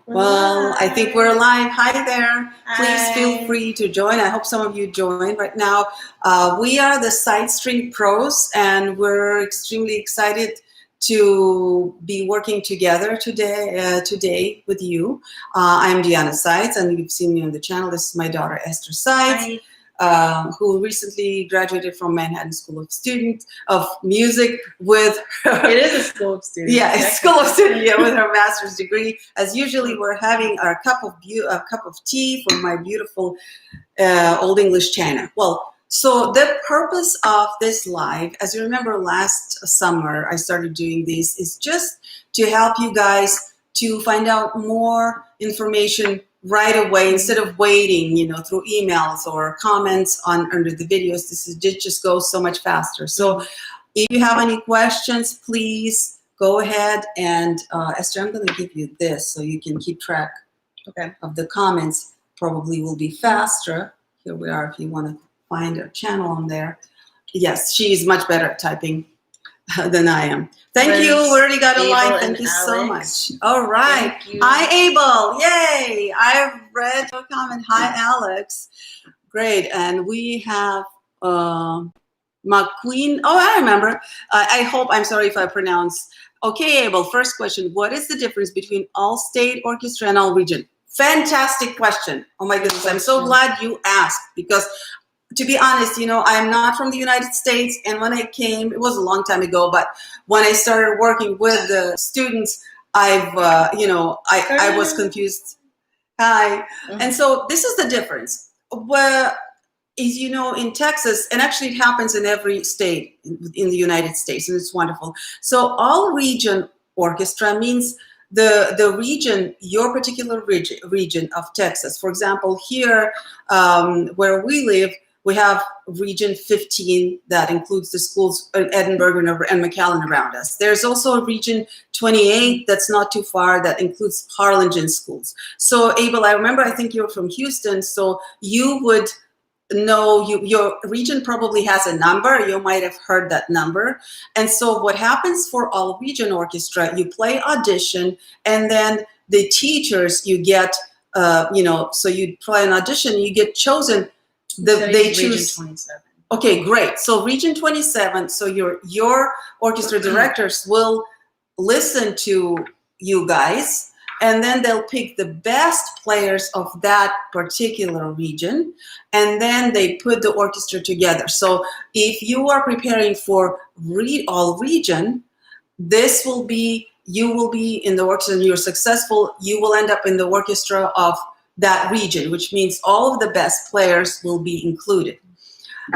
Well, I think we're live. Hi there. Please Hi. feel free to join. I hope some of you join right now. We are the Seitz String Pros, and we're extremely excited to be working together today with you. I'm Deanna Seitz, and you've seen me on the channel. This is my daughter, Esther Seitz. Who recently graduated from Manhattan School of Music with her. It is a school of students. Yeah, a school of students. Yeah, with her master's degree. As usually, we're having our cup of tea from my beautiful Old English china. Well, so the purpose of this live, as you remember, last summer I started doing this, is just to help you guys to find out more information right away instead of waiting, through emails or comments under the videos. It just goes so much faster. So if you have any questions, please go ahead and Esther, I'm going to give you this so you can keep track of the comments. Probably will be faster. Here we are if you want to find our channel on there. Yes, she's much better at typing than I am. Thank you. We already got a line. Thank you so much. All right. Hi, Abel. Yay. I've read your comment. Hi, Alex. Great. And we have McQueen. Oh, I remember. I'm sorry if I pronounce. Okay, Abel, first question. What is the difference between All-State Orchestra and All-Region? Fantastic question. Oh, my goodness. I'm so glad you asked because to be honest, I'm not from the United States, and when I came, it was a long time ago, but when I started working with the students, I was confused. Hi. And so this is the difference. In Texas, and actually it happens in every state in the United States, and it's wonderful. So all region orchestra means the region, your particular region of Texas. For example, here where we live, we have Region 15 that includes the schools in Edinburgh and McAllen around us. There's also a Region 28 that's not too far that includes Harlingen schools. So Abel, I remember, I think you're from Houston, so you would know your region probably has a number. You might have heard that number. And so what happens for all region orchestra, you play audition, and then the teachers you get, so you play an audition, you get chosen. They choose. Region 27. Okay, great. So Region 27. So your orchestra directors will listen to you guys, and then they'll pick the best players of that particular region, and then they put the orchestra together. So if you are preparing for all region, you will be in the orchestra, and you're successful, you will end up in the orchestra of that region, which means all of the best players will be included.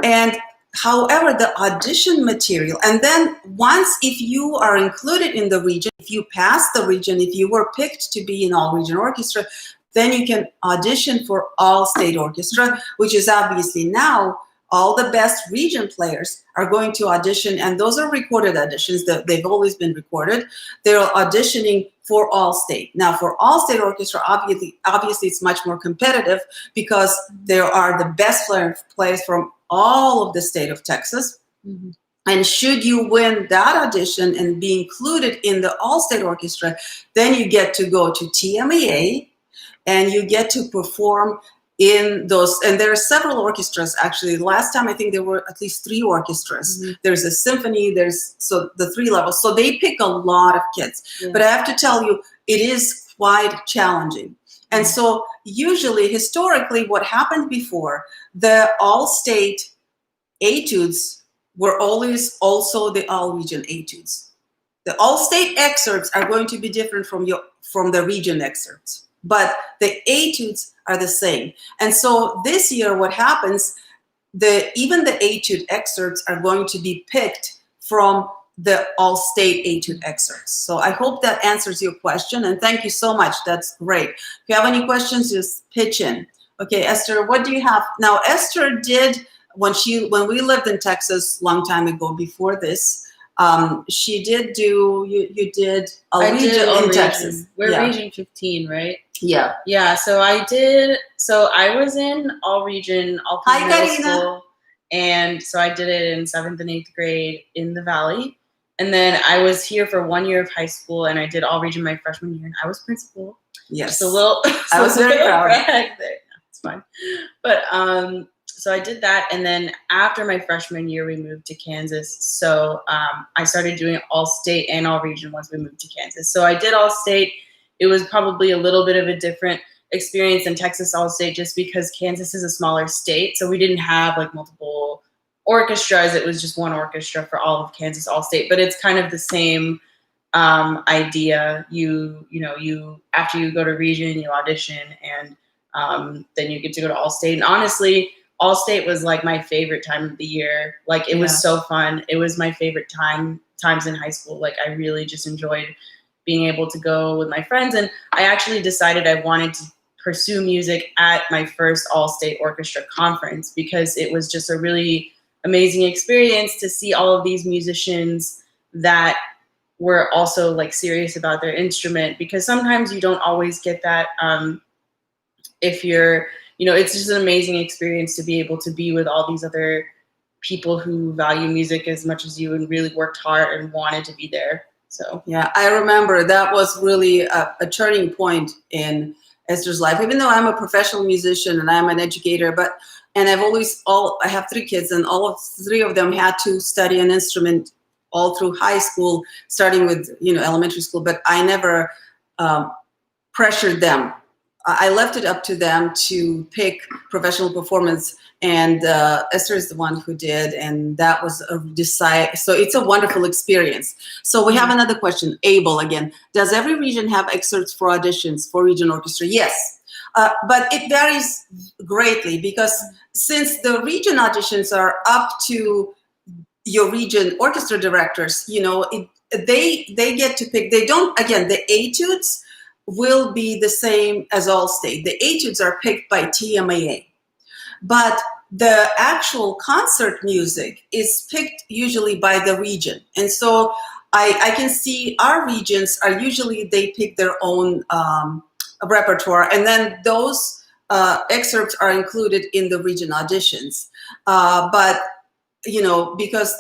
And however, the audition material, and then once, if you are included in the region, if you pass the region, if you were picked to be in all region orchestra, then you can audition for All-State Orchestra, which is obviously now all the best region players are going to audition, and those are recorded auditions. They've always been recorded. They're auditioning for All-State. Now, for All-State Orchestra, obviously it's much more competitive because there are the best players from all of the state of Texas. Mm-hmm. And should you win that audition and be included in the All-State Orchestra, then you get to go to TMEA, and you get to perform in those, and there are several orchestras actually. Last time I think there were at least 3 orchestras. Mm-hmm. There's a symphony, so the 3 levels. So they pick a lot of kids. Yeah. But I have to tell you, it is quite challenging. And so usually, historically, what happened before, the all-state etudes were always also the all-region etudes. The all-state excerpts are going to be different from the region excerpts, but the etudes are the same. And so this year, what happens, even the etude excerpts are going to be picked from the all-state etude excerpts. So I hope that answers your question, and thank you so much. That's great. If you have any questions, just pitch in. Okay, Esther, what do you have? Now, Esther did, when we lived in Texas a long time ago before this, she did you did a region in Texas. We're Region 15, right? Yeah. Yeah, so I was in all region, all middle school, and so I did it in 7th and 8th grade in the Valley. And then I was here for 1 year of high school, and I did all region my freshman year, and I was principal. Yes. Just a little. I was very proud. Brag there. No, it's fine. But so I did that, and then after my freshman year, we moved to Kansas. So I started doing all-state and all-region once we moved to Kansas. So I did all-state. It was probably a little bit of a different experience than Texas all-state, just because Kansas is a smaller state, so we didn't have like multiple orchestras. It was just one orchestra for all of Kansas all-state. But it's kind of the same idea. You after you go to region, you audition, and then you get to go to all-state. And honestly, all-state was like my favorite time of the year. Like it was so fun. It was my favorite times in high school. Like I really just enjoyed being able to go with my friends. And I actually decided I wanted to pursue music at my first all-state orchestra conference, because it was just a really amazing experience to see all of these musicians that were also like serious about their instrument, because sometimes you don't always get that if you're, it's just an amazing experience to be able to be with all these other people who value music as much as you and really worked hard and wanted to be there. So yeah, I remember that was really a turning point in Esther's life. Even though I'm a professional musician and I'm an educator, I have 3 kids, and all of 3 of them had to study an instrument all through high school, starting with elementary school. But I never pressured them. I left it up to them to pick professional performance, and Esther is the one who did, and that was so it's a wonderful experience. So we have another question. Abel again. Does every region have excerpts for auditions for region orchestra? Yes, but it varies greatly, because since the region auditions are up to your region orchestra directors, they get to pick. They don't, again, the etudes will be the same as all-state. The etudes are picked by TMAA. But the actual concert music is picked usually by the region. And so I can see our regions are usually, they pick their own repertoire, and then those excerpts are included in the region auditions. But because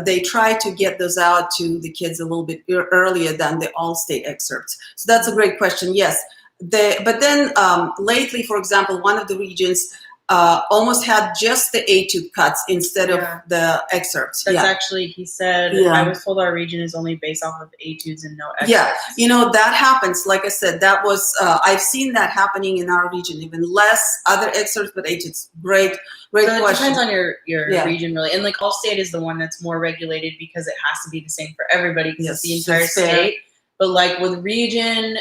they try to get those out to the kids a little bit earlier than the all-state excerpts. So that's a great question. Yes. But then lately, for example, one of the regions almost had just the etude cuts instead of the excerpts. That's actually, he said, I was told our region is only based off of etudes and no excerpts. Yeah, that happens. Like I said, that was, I've seen that happening in our region, even less other excerpts, but etudes. Great question. It depends on your region, really. And like all-state is the one that's more regulated, because it has to be the same for everybody, because it's the entire state. But like with region,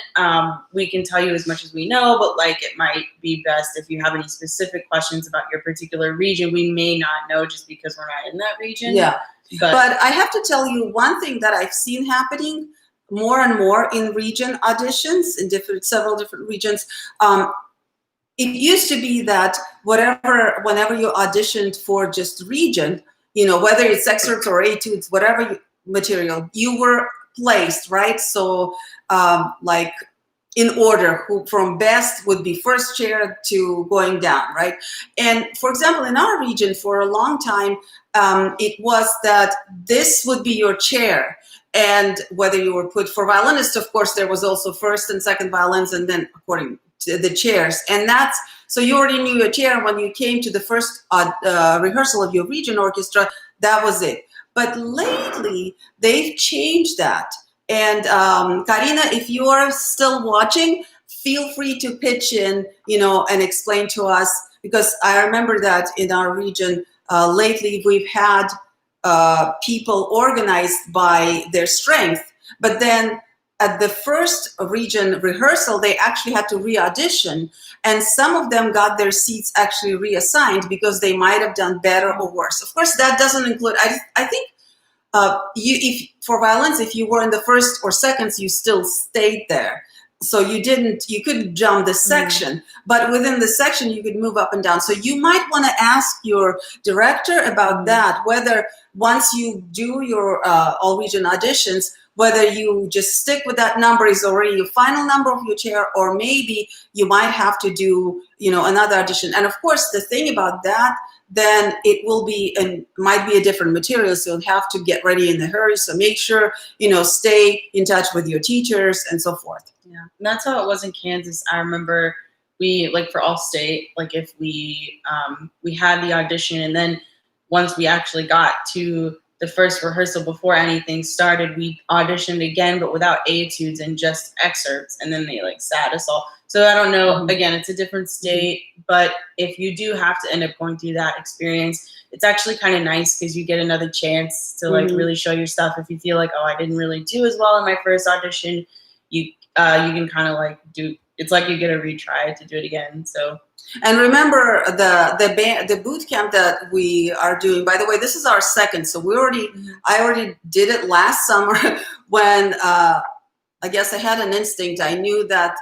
we can tell you as much as we know, but like it might be best if you have any specific questions about your particular region. We may not know just because we're not in that region. Yeah. But I have to tell you one thing that I've seen happening more and more in region auditions in several different regions. It used to be that whenever you auditioned for just region, whether it's excerpts or etudes, whatever material, you were placed, right? So like in order, who from best would be first chair to going down, right? And for example, in our region for a long time, it was that this would be your chair. And whether you were put for violinist, of course, there was also first and second violins, and then according to the chairs. And so you already knew your chair. When you came to the first rehearsal of your region orchestra, that was it. But lately, they've changed that. And Karina, if you are still watching, feel free to pitch in, and explain to us, because I remember that in our region lately, we've had people organized by their strength, but then at the first region rehearsal, they actually had to re-audition, and some of them got their seats actually reassigned because they might have done better or worse. Of course, that doesn't include, I think, for violins, if you were in the first or seconds, you still stayed there. So you couldn't jump the section, but within the section, you could move up and down. So you might want to ask your director about that, whether once you do your all region auditions, whether you just stick with that number is already your final number of your chair, or maybe you might have to do, another audition. And of course, the thing about that, then it will be and might be a different material, so you'll have to get ready in a hurry. So make sure, stay in touch with your teachers and so forth. Yeah, and that's how it was in Kansas. I remember we, like, for All-State, like, if we had the audition, and then once we actually got to the first rehearsal before anything started, we auditioned again, but without etudes and just excerpts, and then they sat us all. So I don't know, again, it's a different state, but if you do have to end up going through that experience, it's actually kind of nice because you get another chance to really show your stuff. If you feel like, oh, I didn't really do as well in my first audition, you can kind of do, it's like you get a retry to do it again. So. And remember the boot camp that we are doing, by the way, this is our second. So I already did it last summer when I guess I had an instinct. I knew that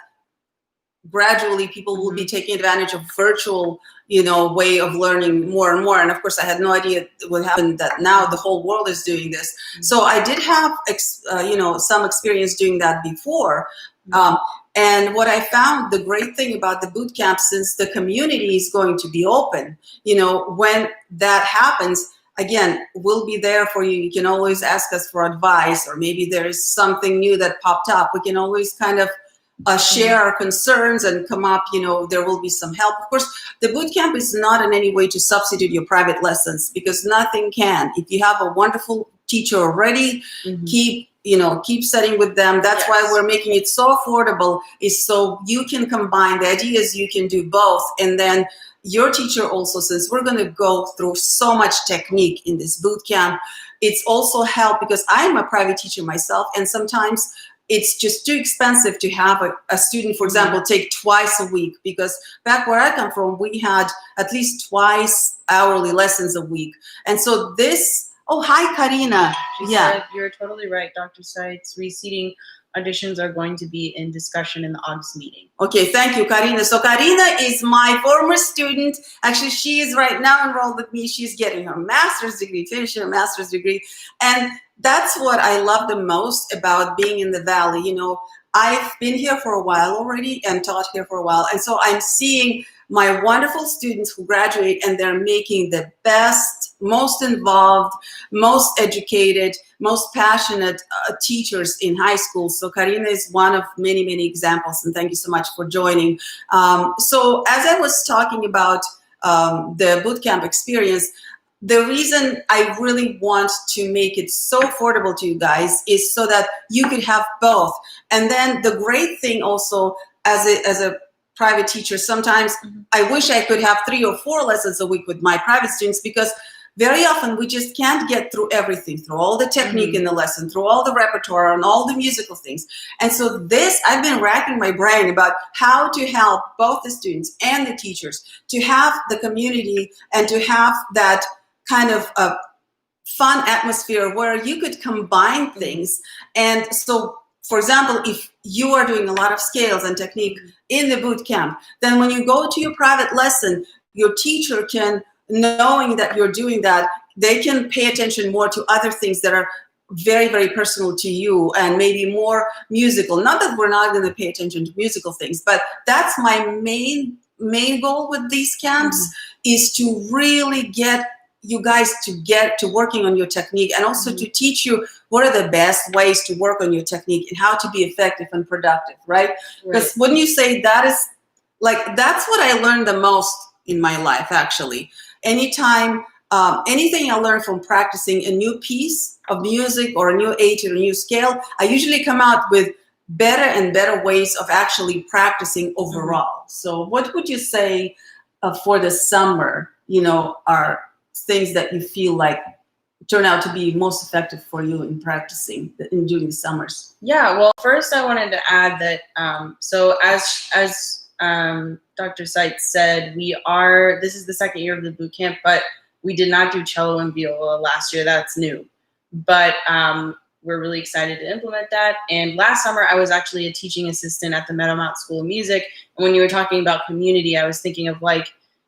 gradually people will be taking advantage of virtual, way of learning more and more. And of course, I had no idea what happened, that now the whole world is doing this. So I did have, some experience doing that before. And what I found, the great thing about the boot camp, since the community is going to be open, when that happens, again, we'll be there for you. You can always ask us for advice, or maybe there is something new that popped up. We can always kind of share our concerns and come up, there will be some help. Of course, the boot camp is not in any way to substitute your private lessons, because nothing can. If you have a wonderful teacher already, keep studying with them. That's why we're making it so affordable, is so you can combine. The idea is you can do both. And then your teacher also, since we're going to go through so much technique in this boot camp, it's also help, because I'm a private teacher myself, and sometimes it's just too expensive to have a student, for example, take twice a week, because back where I come from, we had at least twice hourly lessons a week. And so this, oh, hi, Karina. She said, you're totally right, Dr. Seitz. Reseating auditions are going to be in discussion in the August meeting. Okay, thank you, Karina. So Karina is my former student. Actually, she is right now enrolled with me. She's getting her master's degree, finishing her master's degree. And that's what I love the most about being in the Valley. I've been here for a while already and taught here for a while. And so I'm seeing my wonderful students who graduate, and they're making the best, most involved, most educated, most passionate teachers in high school. So Karina is one of many, many examples, and thank you so much for joining. So as I was talking about the bootcamp experience, the reason I really want to make it so affordable to you guys is so that you could have both. And then the great thing also, as a private teacher, sometimes I wish I could have 3 or 4 lessons a week with my private students, because very often we just can't get through everything, through all the technique in the lesson, through all the repertoire and all the musical things. And so this, I've been racking my brain about how to help both the students and the teachers to have the community and to have that kind of fun atmosphere where you could combine things. And so, for example, if you are doing a lot of scales and technique in the boot camp, then when you go to your private lesson, your teacher can, knowing that you're doing that, they can pay attention more to other things that are very, very personal to you and maybe more musical. Not that we're not going to pay attention to musical things, but that's my main goal with these camps, is to really get you guys to get to working on your technique, and also to teach you what are the best ways to work on your technique and how to be effective and productive, right? Because wouldn't you say that is that's what I learned the most in my life, actually. Anytime, anything I learn from practicing a new piece of music or a new etude or a new scale, I usually come out with better and better ways of actually practicing overall. So what would you say for the summer, are things that you feel like turn out to be most effective for you in practicing during the summers? Yeah, well, first I wanted to add that, so as Dr. Seitz said, this is the second year of the boot camp, but we did not do cello and viola last year. That's new. But we're really excited to implement that. And last summer, I was actually a teaching assistant at the Meadowmount School of Music. And when you were talking about community, I was thinking of when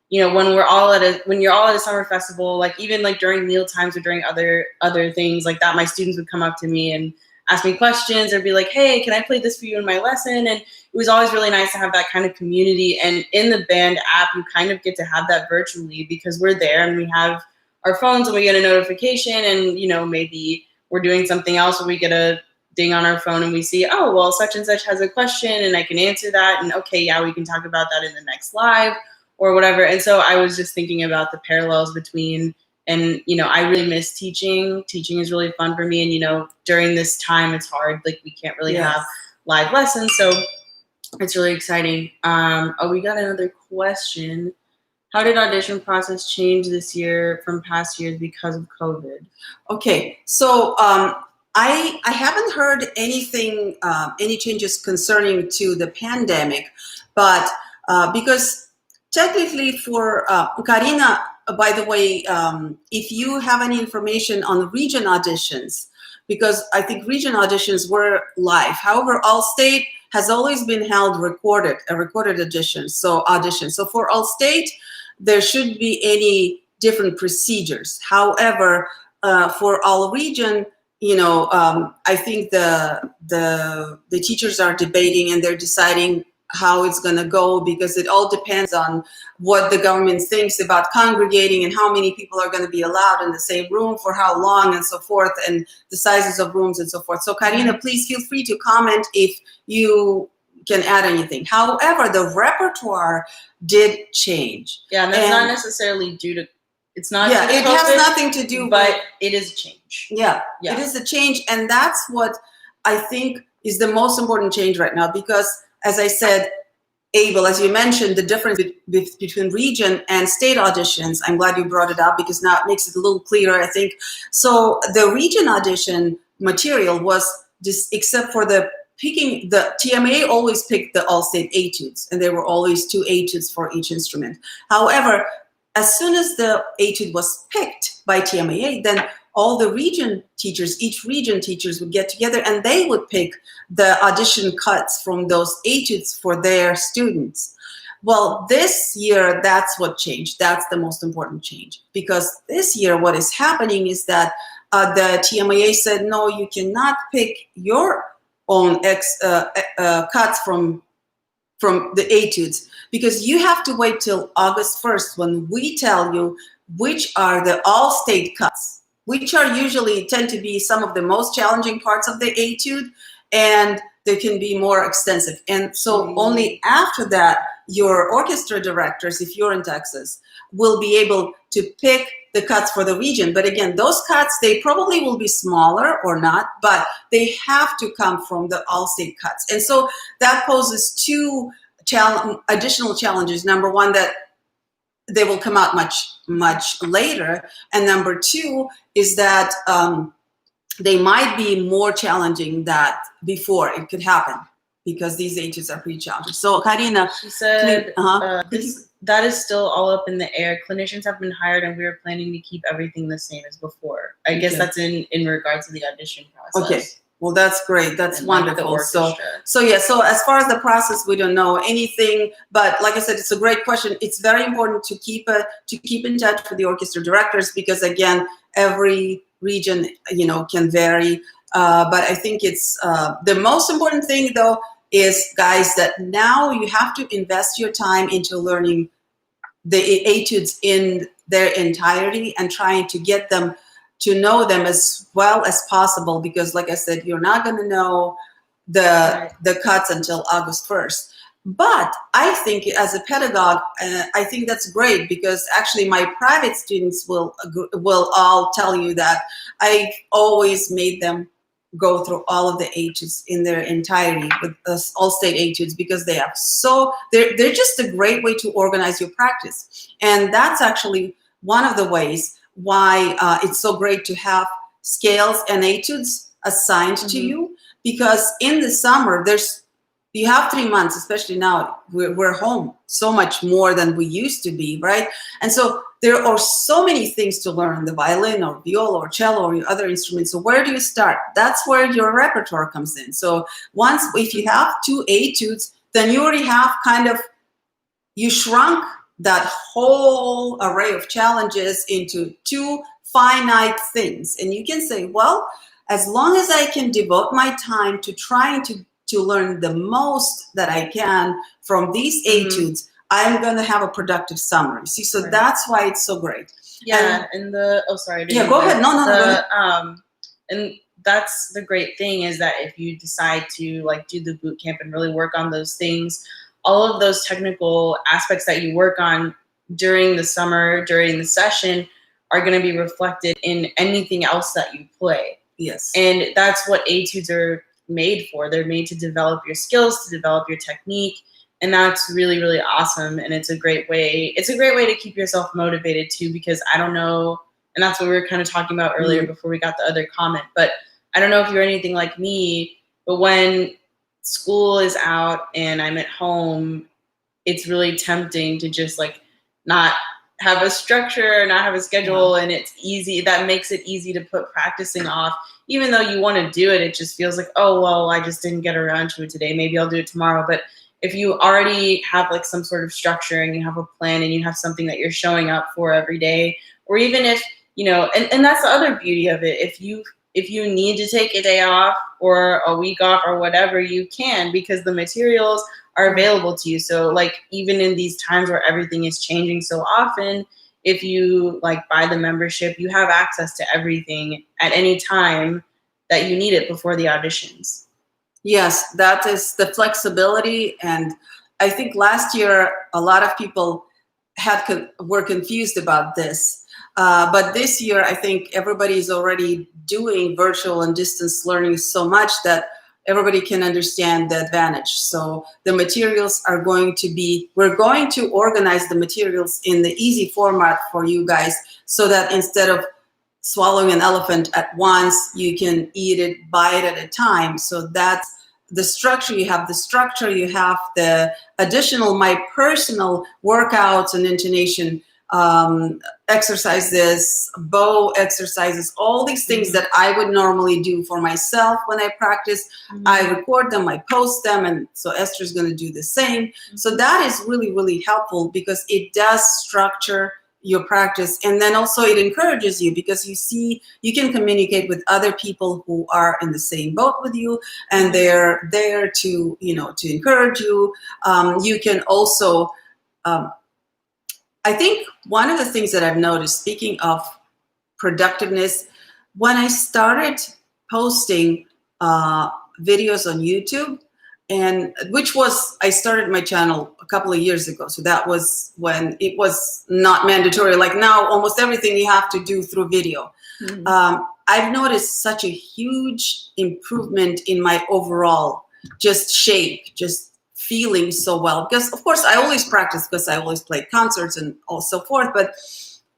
you're all at a summer festival, even during meal times or during other things like that, my students would come up to me and ask me questions or be like, hey, can I play this for you in my lesson? And it was always really nice to have that kind of community. And in the band app, you kind of get to have that virtually because we're there and we have our phones and we get a notification and, maybe we're doing something else where we get a ding on our phone and we see, oh, well, such and such has a question and I can answer that. And okay, yeah, we can talk about that in the next live or whatever. And so I was just thinking about the parallels between, and, I really miss teaching. Teaching is really fun for me. And, during this time, it's hard. Like we can't really have live lessons. So it's really exciting. We got another question. How did audition process change this year from past years because of COVID? Okay, so I haven't heard anything, any changes concerning to the pandemic, but because technically for Karina, by the way, if you have any information on region auditions, because I think region auditions were live. However, All-State has always been held a recorded audition. So for All-State, there shouldn't be any different procedures. However, for all region, I think the teachers are debating and they're deciding how it's going to go because it all depends on what the government thinks about congregating and how many people are going to be allowed in the same room for how long and so forth, and the sizes of rooms and so forth. So Karina, please feel free to comment if you can add anything. However, the repertoire did change. Yeah, and that's not necessarily due to, it's not. Yeah, it has nothing to do but with, it is a change. Yeah, it is a change. And that's what I think is the most important change right now because, as I said, Abel, as you mentioned, the difference between region and state auditions, I'm glad you brought it up because now it makes it a little clearer, I think. So the region audition material was just, except for the TMA always picked the All-State etudes, and there were always 2 etudes for each instrument. However, as soon as the etude was picked by TMA, then all the region teachers, each region teachers would get together and they would pick the audition cuts from those etudes for their students. Well, this year, that's what changed. That's the most important change. Because this year, what is happening is that the TMA said, no, you cannot pick your own cuts from the etudes, because you have to wait till August 1st when we tell you which are the all-state cuts, which are usually tend to be some of the most challenging parts of the etude, and they can be more extensive. And so only after that, your orchestra directors, if you're in Texas, will be able to pick the cuts for the region. But again, those cuts, they probably will be smaller or not, but they have to come from the all-state cuts. And so that poses 2 additional challenges. Number one, that they will come out much later. And number 2 is that they might be more challenging than before it could happen, because these ages are pretty challenging. So Karina, she said, that is still all up in the air. Clinicians have been hired and we are planning to keep everything the same as before. I guess that's in regards to the audition process. Okay. Well, that's great. That's wonderful. So as far as the process, we don't know anything. But like I said, it's a great question. It's very important to keep in touch with the orchestra directors, because again, every region, can vary. But I think it's the most important thing, though, is, guys, that now you have to invest your time into learning the etudes in their entirety and trying to get them to know them as well as possible, because like I said, you're not going to know the cuts until August 1st. But I think as a pedagogue, I think that's great, because actually my private students will all tell you that I always made them go through all of the etudes in their entirety with all-state etudes, because they're just a great way to organize your practice. And that's actually one of the ways why it's so great to have scales and etudes assigned to you, because in the summer you have 3 months, especially now we're home so much more than we used to be, right? And so there are so many things to learn, the violin or viola or cello or your other instruments. So where do you start? That's where your repertoire comes in. So if you have 2 etudes, then you already have you shrunk that whole array of challenges into 2 finite things. And you can say, well, as long as I can devote my time to trying to learn the most that I can from these etudes, I'm going to have a productive summary. See, so that's why it's so great. Yeah, and the sorry. Go ahead. No, go ahead. And that's the great thing is that if you decide to like do the boot camp and really work on those things, all of those technical aspects that you work on during the summer, during the session, are going to be reflected in anything else that you play. Yes. And that's what etudes are made for. They're made to develop your skills, to develop your technique. And that's really, really awesome. And it's a great way. It's a great way to keep yourself motivated too, because I don't know, and that's what we were kind of talking about earlier before we got the other comment, but I don't know if you're anything like me, but when school is out and I'm at home, it's really tempting to just like not have a structure, not have a schedule, and it's easy. That makes it easy to put practicing off. Even though you want to do it, it just feels like, oh, well, I just didn't get around to it today. Maybe I'll do it tomorrow. But if you already have like some sort of structure and you have a plan and you have something that you're showing up for every day, or even if, you know, and that's the other beauty of it. If you need to take a day off or a week off or whatever, you can, because the materials are available to you. So like even in these times where everything is changing so often, if you like buy the membership, you have access to everything at any time that you need it before the auditions. Yes, that is the flexibility. And I think last year, a lot of people were confused about this. But this year, I think everybody is already doing virtual and distance learning so much that everybody can understand the advantage. So the materials are going to be, we're going to organize the materials in the easy format for you guys so that instead of swallowing an elephant at once, you can eat it, bite at a time. So that's the structure. You have the structure, you have the additional, my personal workouts and intonation exercises, bow exercises, all these things that I would normally do for myself when I practice. I record them, I post them, and so Esther's going to do the same. So that is really, really helpful because it does structure your practice, and then also it encourages you because you see you can communicate with other people who are in the same boat with you, and they're there to, you know, to encourage you. You can also I think one of the things that I've noticed, speaking of productiveness, when I started posting videos on YouTube, and which was, I started my channel a couple of years ago. So that was when it was not mandatory. Like now, almost everything you have to do through video. I've noticed such a huge improvement in my overall just shape, just feeling so well, because of course I always practice because I always played concerts and all so forth, but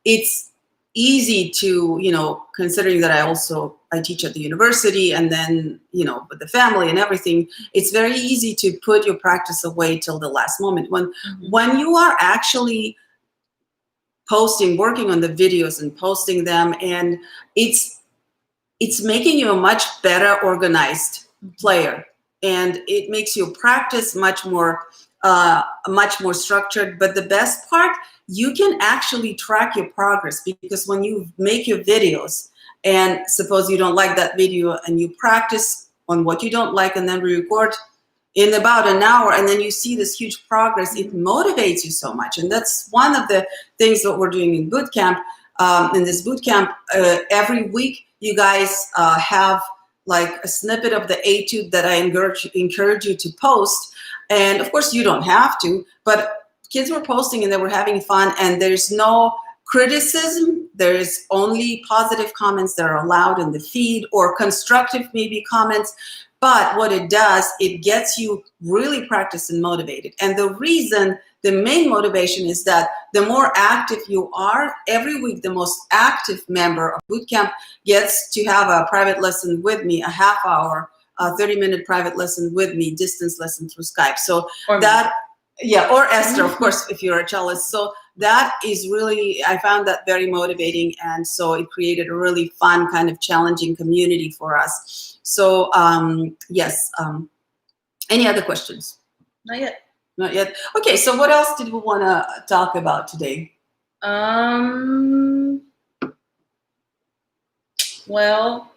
it's easy to, you know, considering that I teach at the university and then, you know, with the family and everything, it's very easy to put your practice away till the last moment. When you are actually posting, working on the videos and posting them, and it's making you a much better organized player. And it makes your practice much more structured. But the best part, you can actually track your progress, because when you make your videos and suppose you don't like that video and you practice on what you don't like and then re-record in about an hour and then you see this huge progress, it motivates you so much. And that's one of the things that we're doing in boot camp. In this boot camp, every week you guys have like a snippet of the etude that I encourage you to post. And of course you don't have to, but kids were posting and they were having fun, and there's no criticism. There is only positive comments that are allowed in the feed, or constructive maybe comments. But what it does, it gets you really practiced and motivated. And the main motivation is that the more active you are, every week the most active member of bootcamp gets to have a private lesson with me, a half hour, a 30-minute private lesson with me, distance lesson through Skype. So or Esther, of course, if you're a cellist. So that is really, I found that very motivating. And so it created a really fun, kind of challenging community for us. So yes. Any other questions? Not yet. Not yet. Okay, so what else did we want to talk about today? Well,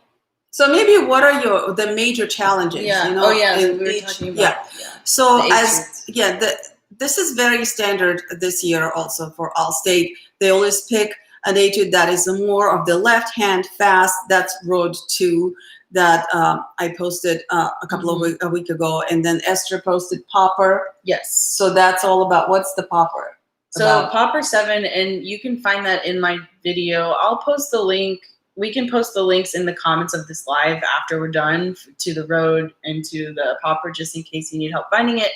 So maybe what are the major challenges? Yeah. You know, We in were each, talking about. yeah. Yeah. So The as etudes. this is very standard this year also for All-State. They always pick an etude that is more of the left hand fast. That's Road 2 that I posted a couple of a week ago, and then Esther posted Popper. Yes. So that's all about what's the Popper. So about? Popper 7, and you can find that in my video. I'll post the link. We can post the links in the comments of this live after we're done to the Road and to the Popper, just in case you need help finding it.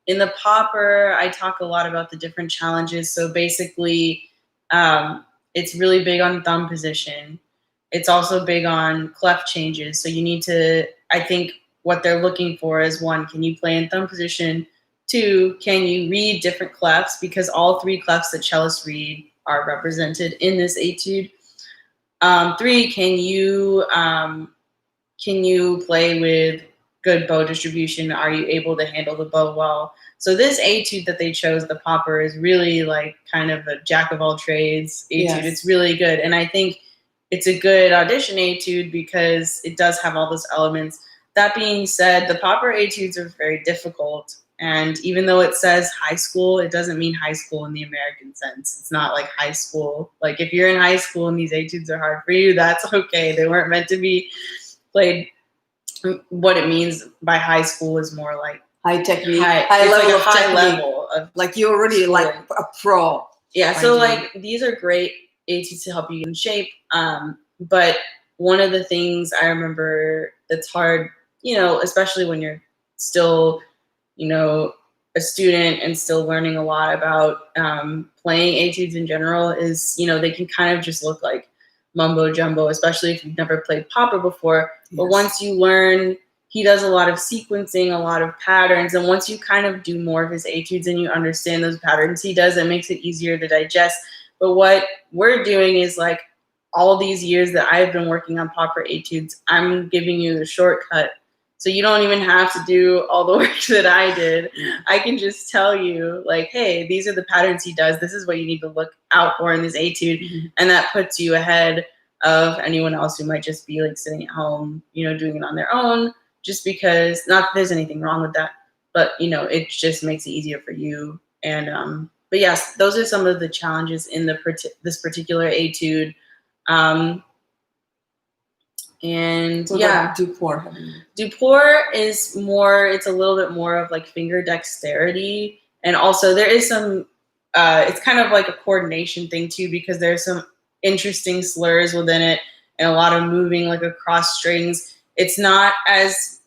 In the Popper, I talk a lot about the different challenges. So basically, it's really big on thumb position. It's also big on clef changes. So you need to, I think what they're looking for is 1, can you play in thumb position? 2, can you read different clefs? Because all 3 clefs that cellists read are represented in this etude. 3, can you play with good bow distribution? Are you able to handle the bow well? So this etude that they chose, the Popper, is really like kind of a jack of all trades etude. Yes. It's really good. And I think it's a good audition etude because it does have all those elements. That being said, the Popper etudes are very difficult. And even though it says high school, it doesn't mean high school in the American sense. It's not like high school. Like if you're in high school and these etudes are hard for you, that's okay. They weren't meant to be played. What it means by high school is more like High technique, high level like of high technique. level of Like you're already like a pro. Yeah, so like these are great etudes to help you get in shape. But one of the things I remember that's hard, especially when you're still, a student and still learning a lot about playing etudes in general is, they can kind of just look like mumbo jumbo, especially if you've never played Popper before. Yes. But once you learn, he does a lot of sequencing, a lot of patterns. And once you kind of do more of his etudes and you understand those patterns he does, it makes it easier to digest. But what we're doing is like all these years that I've been working on Popper etudes, I'm giving you the shortcut. So you don't even have to do all the work that I did. I can just tell you like, hey, these are the patterns he does. This is what you need to look out for in this etude. Mm-hmm. And that puts you ahead of anyone else who might just be like sitting at home, doing it on their own, just because not that there's anything wrong with that, but it just makes it easier for you. And, but yes, those are some of the challenges in this particular etude. And so yeah, Duport is more, it's a little bit more of like finger dexterity. And also there is some, it's kind of like a coordination thing too, because there's some interesting slurs within it and a lot of moving like across strings. It's not as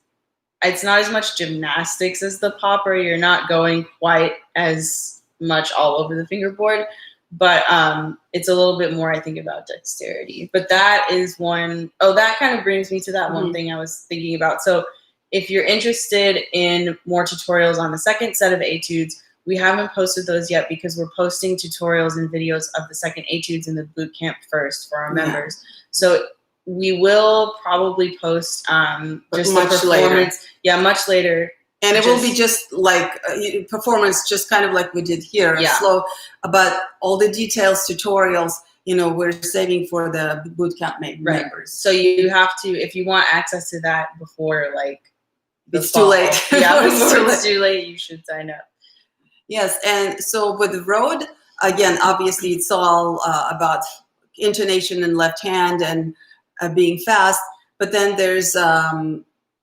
much gymnastics as the Popper. You're not going quite as much all over the fingerboard. But it's a little bit more, I think, about dexterity. But that is one, that kind of brings me to that one thing I was thinking about. So if you're interested in more tutorials on the second set of etudes, we haven't posted those yet because we're posting tutorials and videos of the second etudes in the bootcamp first for our members. So we will probably post just much the performance. Later. Yeah, much later. And it will be just like performance, just kind of like we did here, slow. But all the details, tutorials, we're saving for the bootcamp members. So you have to, if you want access to that before it's too late. Yeah, before it's too late, you should sign up. Yes, and so with the Road, again, obviously it's all about intonation and left hand and being fast. But then there's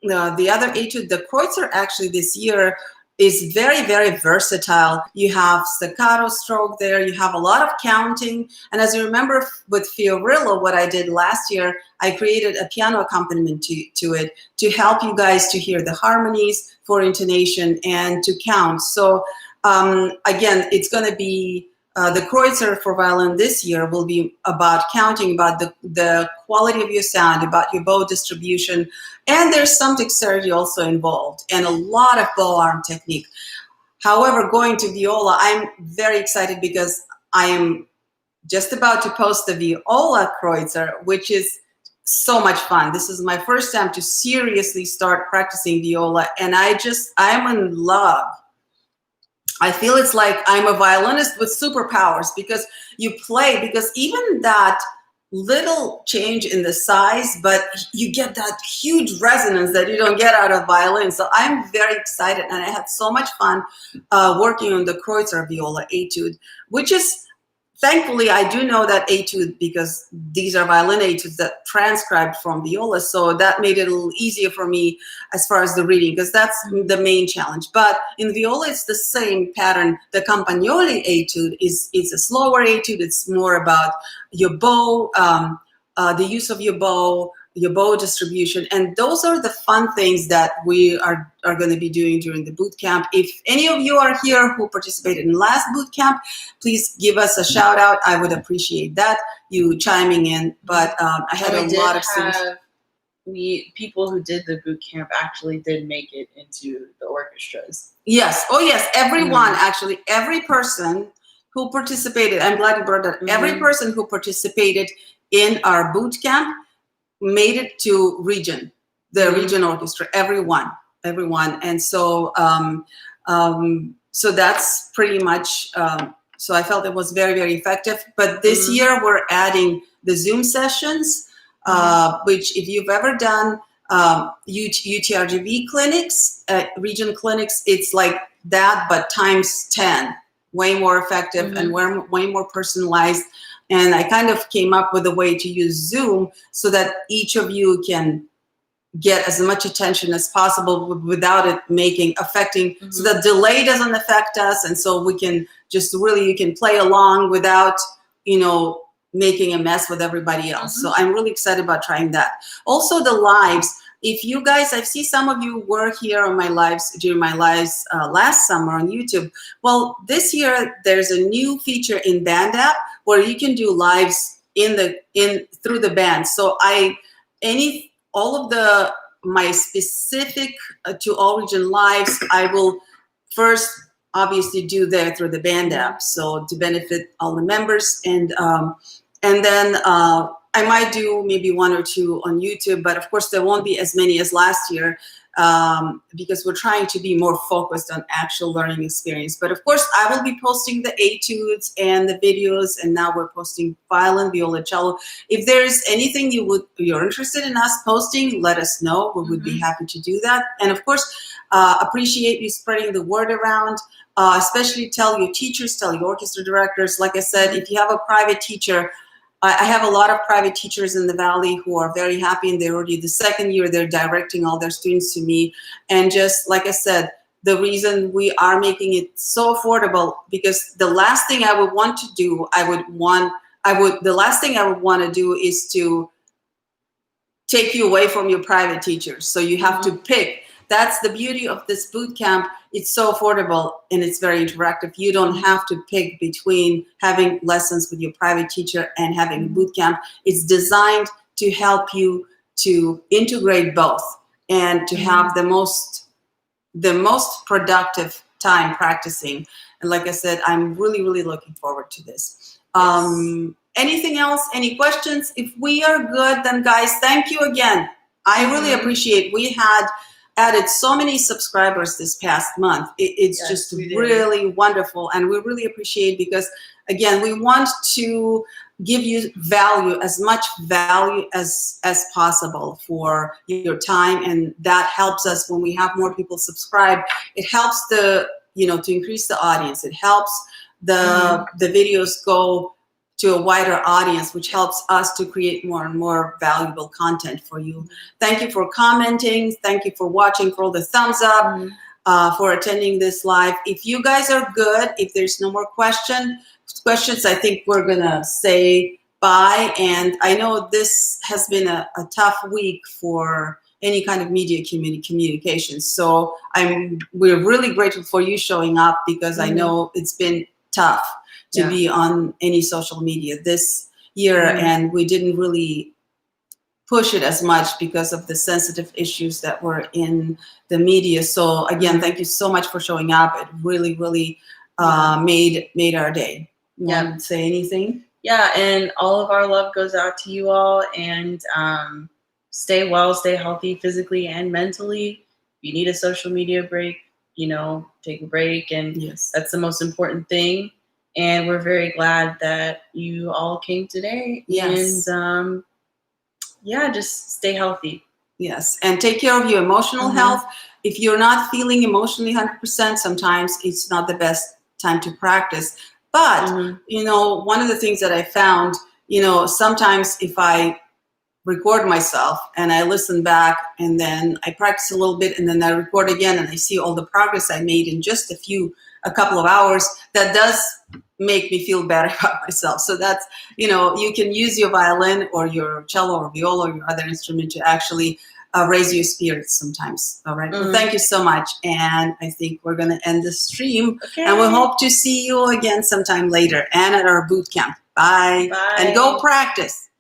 the other etude, the Kreutzer, actually this year is very, very versatile. You have staccato stroke there. You have a lot of counting. And as you remember with Fiorillo, what I did last year, I created a piano accompaniment to it to help you guys to hear the harmonies for intonation and to count. So again, it's going to be the Kreutzer for violin this year will be about counting, about the quality of your sound, about your bow distribution, and there's some dexterity also involved, and a lot of bow arm technique. However, going to viola, I'm very excited because I am just about to post the viola Kreutzer, which is so much fun. This is my first time to seriously start practicing viola, and I'm in love. I feel it's like I'm a violinist with superpowers because you play, because even that little change in the size, but you get that huge resonance that you don't get out of violin. So I'm very excited, and I had so much fun working on the Kreutzer viola etude, which is, thankfully, I do know that etude because these are violin etudes that transcribed from viola. So that made it a little easier for me as far as the reading, because that's the main challenge. But in viola, it's the same pattern. The Campagnoli etude is a slower etude. It's more about your bow, the use of your bow distribution. And those are the fun things that we are going to be doing during the boot camp. If any of you are here who participated in last boot camp, please give us a shout out. I would appreciate that, you chiming in. But I had a lot of students. People who did the boot camp actually did make it into the orchestras. Yes. Oh, yes. Everyone, actually, every person who participated, I'm glad you brought that. Every person who participated in our boot camp made it to region, the region orchestra, everyone. And so, so that's pretty much, so I felt it was very, very effective. But this year we're adding the Zoom sessions, which if you've ever done UTRGV clinics, region clinics, it's like that, but times 10, way more effective and way more personalized. And I kind of came up with a way to use Zoom so that each of you can get as much attention as possible without it affecting, so the delay doesn't affect us. And so we can just really, you can play along without, making a mess with everybody else. So I'm really excited about trying that. Also the lives. If you guys, I see some of you were here on my lives, during my lives last summer on YouTube. Well, this year there's a new feature in Band app where you can do lives through the band. So all of my specific to all region lives, I will first obviously do there through the Band app, so to benefit all the members, and then I might do maybe one or two on YouTube, but of course there won't be as many as last year because we're trying to be more focused on actual learning experience. But of course I will be posting the etudes and the videos, and now we're posting violin, viola, cello. If there's anything you're interested in us posting, let us know. We would be happy to do that. And of course, appreciate you spreading the word around. Especially tell your teachers, tell your orchestra directors. Like I said, if you have a private teacher, I have a lot of private teachers in the Valley who are very happy, and they're already the second year they're directing all their students to me. And just like I said, the reason we are making it so affordable, because the last thing I would want to do, the last thing I would want to do is to take you away from your private teachers. So you have to pick. That's the beauty of this boot camp. It's so affordable and it's very interactive. You don't have to pick between having lessons with your private teacher and having a boot camp. It's designed to help you to integrate both and to have the most productive time practicing. And like I said, I'm really, really looking forward to this. Yes. Anything else? Any questions? If we are good, then guys, thank you again. I really appreciate. We had added so many subscribers this past month. It's just really wonderful, and we really appreciate, because again, we want to give you value, as much value as possible for your time, and that helps us when we have more people subscribe. It helps to increase the audience. It helps the videos go to a wider audience, which helps us to create more and more valuable content for you. Thank you for commenting. Thank you for watching, for all the thumbs up, for attending this live. If you guys are good, if there's no more questions, I think we're gonna say bye. And I know this has been a tough week for any kind of media communication. So we're really grateful for you showing up, because I know it's been tough to be on any social media this year, and we didn't really push it as much because of the sensitive issues that were in the media. So again, thank you so much for showing up. It really, really made our day. You want to say anything? Yeah, and all of our love goes out to you all, and stay well, stay healthy physically and mentally. If you need a social media break, take a break, and that's the most important thing. And we're very glad that you all came today. Yes. And yeah, just stay healthy. Yes, and take care of your emotional health. If you're not feeling emotionally 100%, sometimes it's not the best time to practice. But, you know, one of the things that I found, you know, sometimes if I record myself and I listen back and then I practice a little bit and then I record again and I see all the progress I made in just a couple of hours, that does make me feel better about myself. So that's, you know, you can use your violin or your cello or viola or your other instrument to actually raise your spirits sometimes. All right. Well, thank you so much. And I think we're going to end the stream. Okay. And we hope to see you again sometime later and at our boot camp. Bye. Bye. And go practice.